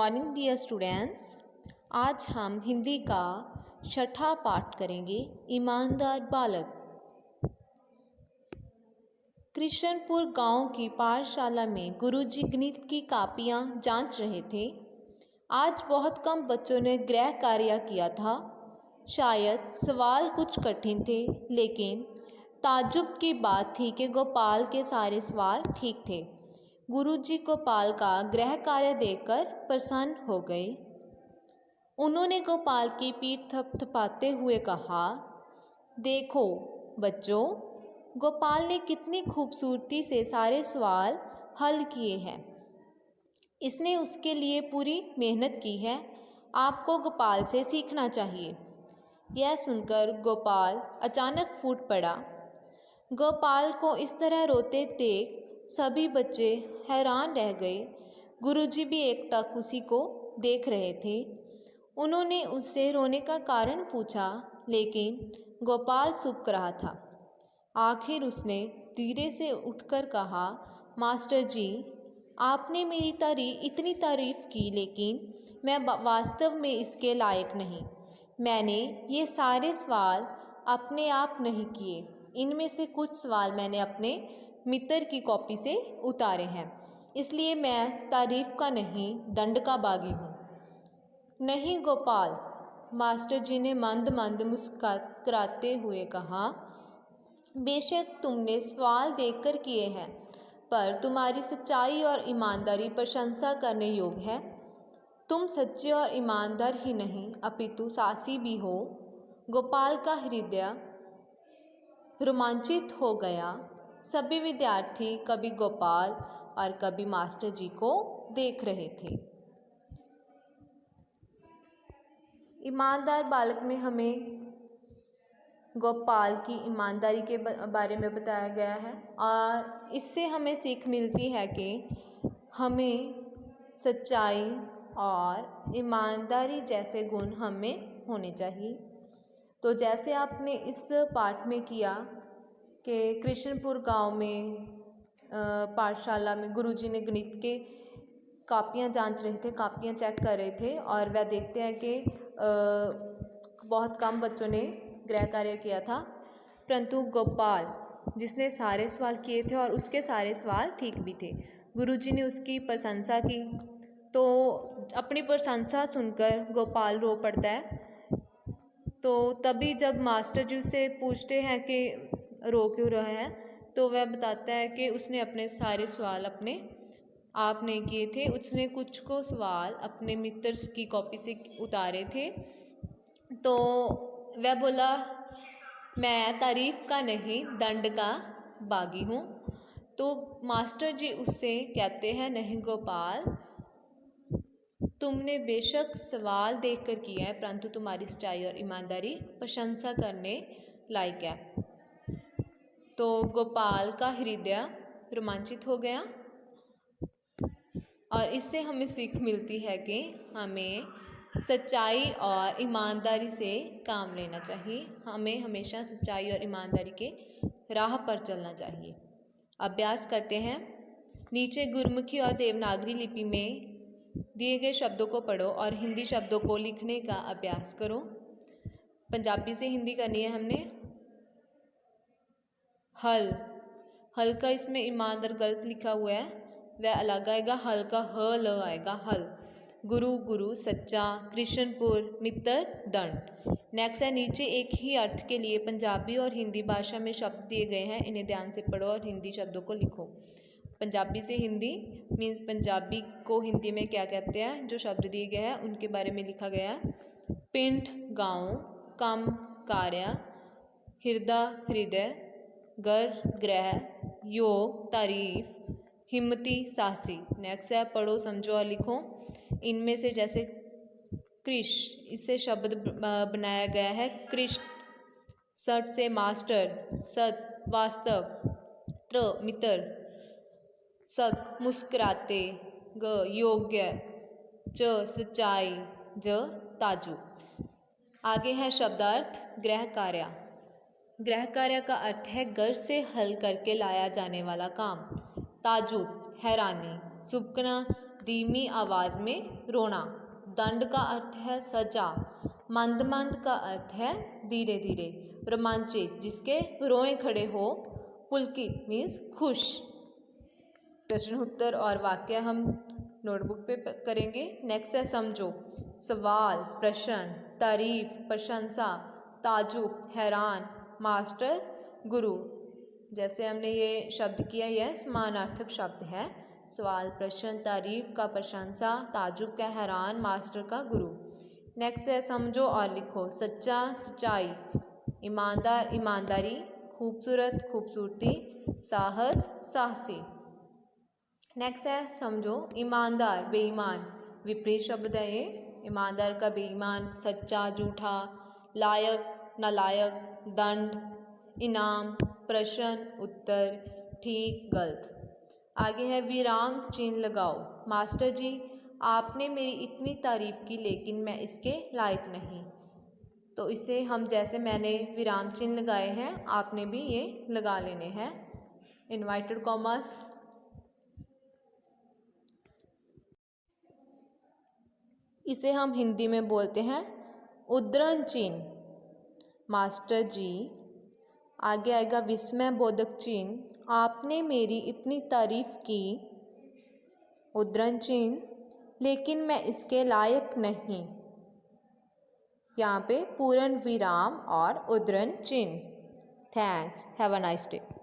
Morning dear students. आज हम हिंदी का छठा पाठ करेंगे, ईमानदार बालक। कृष्णपुर गांव की पाठशाला में गुरुजी गणित की कापियां जांच रहे थे। आज बहुत कम बच्चों ने गृह कार्य किया था। शायद सवाल कुछ कठिन थे, लेकिन ताज्जुब की बात थी कि गोपाल के सारे सवाल ठीक थे। गुरुजी गोपाल का गृह कार्य देखकर प्रसन्न हो गए। उन्होंने गोपाल की पीठ थपथपाते हुए कहा, देखो बच्चों, गोपाल ने कितनी खूबसूरती से सारे सवाल हल किए हैं। इसने उसके लिए पूरी मेहनत की है। आपको गोपाल से सीखना चाहिए। यह सुनकर गोपाल अचानक फूट पड़ा। गोपाल को इस तरह रोते देख सभी बच्चे हैरान रह गए। गुरुजी भी एकटक उसी को देख रहे थे। उन्होंने उससे रोने का कारण पूछा, लेकिन गोपाल चुप रहा था। आखिर उसने धीरे से उठकर कहा, मास्टर जी, आपने मेरी इतनी तारीफ की, लेकिन मैं वास्तव में इसके लायक नहीं। मैंने ये सारे सवाल अपने आप नहीं किए। इनमें से कुछ सवाल मैंने अपने मित्र की कॉपी से उतारे हैं। इसलिए मैं तारीफ का नहीं, दंड का बागी हूँ। नहीं गोपाल, मास्टर जी ने मंद मंद मुस्कुराते हुए कहा, बेशक तुमने सवाल देखकर किए हैं, पर तुम्हारी सच्चाई और ईमानदारी प्रशंसा करने योग्य है। तुम सच्चे और ईमानदार ही नहीं, अपितु साहसी भी हो। गोपाल का हृदय रोमांचित हो गया। सभी विद्यार्थी कभी गोपाल और कभी मास्टर जी को देख रहे थे। ईमानदार बालक में हमें गोपाल की ईमानदारी के बारे में बताया गया है और इससे हमें सीख मिलती है कि हमें सच्चाई और ईमानदारी जैसे गुण हमें होने चाहिए। तो जैसे आपने इस पाठ में किया कि कृष्णपुर गांव में पाठशाला में गुरुजी ने गणित के कापियां जांच रहे थे, कापियां चेक कर रहे थे और वह देखते हैं कि बहुत कम बच्चों ने गृह कार्य किया था, परंतु गोपाल जिसने सारे सवाल किए थे और उसके सारे सवाल ठीक भी थे। गुरुजी ने उसकी प्रशंसा की, तो अपनी प्रशंसा सुनकर गोपाल रो पड़ता है। तो तभी जब मास्टर जी उससे पूछते हैं कि रो क्यों रहा है, तो वह बताता है कि उसने अपने सारे सवाल अपने आप नहीं किए थे। उसने कुछ को सवाल अपने मित्र की कॉपी से उतारे थे। तो वह बोला, मैं तारीफ का नहीं, दंड का बागी हूँ। तो मास्टर जी उससे कहते हैं, नहीं गोपाल, तुमने बेशक सवाल देखकर किया है, परंतु तुम्हारी सच्चाई और ईमानदारी प्रशंसा करने लायक है। तो गोपाल का हृदय रोमांचित हो गया और इससे हमें सीख मिलती है कि हमें सच्चाई और ईमानदारी से काम लेना चाहिए। हमें हमेशा सच्चाई और ईमानदारी के राह पर चलना चाहिए। अभ्यास करते हैं। नीचे गुरमुखी और देवनागरी लिपि में दिए गए शब्दों को पढ़ो और हिंदी शब्दों को लिखने का अभ्यास करो। पंजाबी से हिंदी करनी है हमने। हल, हल का इसमें ईमानदार गलत लिखा हुआ है, वह अलग आएगा। हल का ह ल आएगा, हल। गुरु, गुरु, सच्चा। कृष्णपुर, मित्र, दंड। नेक्स्ट है, नीचे एक ही अर्थ के लिए पंजाबी और हिंदी भाषा में शब्द दिए गए हैं, इन्हें ध्यान से पढ़ो और हिंदी शब्दों को लिखो। पंजाबी से हिंदी मीन्स पंजाबी को हिंदी में क्या कहते हैं, जो शब्द दिए गए हैं उनके बारे में लिखा गया है। पिंड, गाँव। कम, कार्य। हृदय, हृदय। घर, गृह। योग, तारीफ। हिम्मती, साहसी। नेक्स्ट है, पढ़ो, समझो और लिखो। इनमें से जैसे कृष, इससे शब्द बनाया गया है कृष्ण। सट से मास्टर, सत वास्तव। त्र मित्र, सक मुस्कुराते। ग योग्य। च सच्चाई। ज ताज्जुब। आगे है शब्दार्थ। गृह कार्य। गृह कार्य का अर्थ है घर से हल करके लाया जाने वाला काम। ताज्जुब, हैरानी। सुबकना, धीमी आवाज़ में रोना। दंड का अर्थ है सजा। मंद मंद का अर्थ है धीरे धीरे। रोमांचित जिसके रोए खड़े हो। पुलकित मीन्स खुश। प्रश्न उत्तर और वाक्य हम नोटबुक पे करेंगे। नेक्स्ट है समझो। सवाल, प्रश्न, तारीफ, प्रशंसा, ताजुब, हैरान, मास्टर, गुरु। जैसे हमने ये शब्द किया, यह समानार्थक शब्द है। सवाल, प्रश्न, तारीफ का, प्रशंसा, ताजुब का, हैरान, मास्टर का, गुरु। नेक्स्ट है समझो और लिखो। सच्चा, सच्चाई, ईमानदार, ईमानदारी, खूबसूरत, खूबसूरती, साहस, साहसी। नेक्स्ट है समझो। ईमानदार, बेईमान, विपरीत शब्द है ये। ईमानदार का बेईमान, सच्चा, झूठा, लायक, नालायक, दंड, इनाम, प्रश्न, उत्तर, ठीक, गलत। आगे है विराम चिन्ह लगाओ। मास्टर जी, आपने मेरी इतनी तारीफ की लेकिन मैं इसके लायक नहीं। तो इसे हम, जैसे मैंने विराम चिन्ह लगाए हैं, आपने भी ये लगा लेने हैं, इन्वर्टेड कॉमास। इसे हम हिंदी में बोलते हैं उद्धरण चिन्ह। मास्टर जी, आगे आएगा विस्मय बोधक चिन्ह। आपने मेरी इतनी तारीफ की, उद्धरण चिन्ह, लेकिन मैं इसके लायक नहीं। यहाँ पे पूर्ण विराम और उद्धरण चिन्ह। Thanks, have a nice day.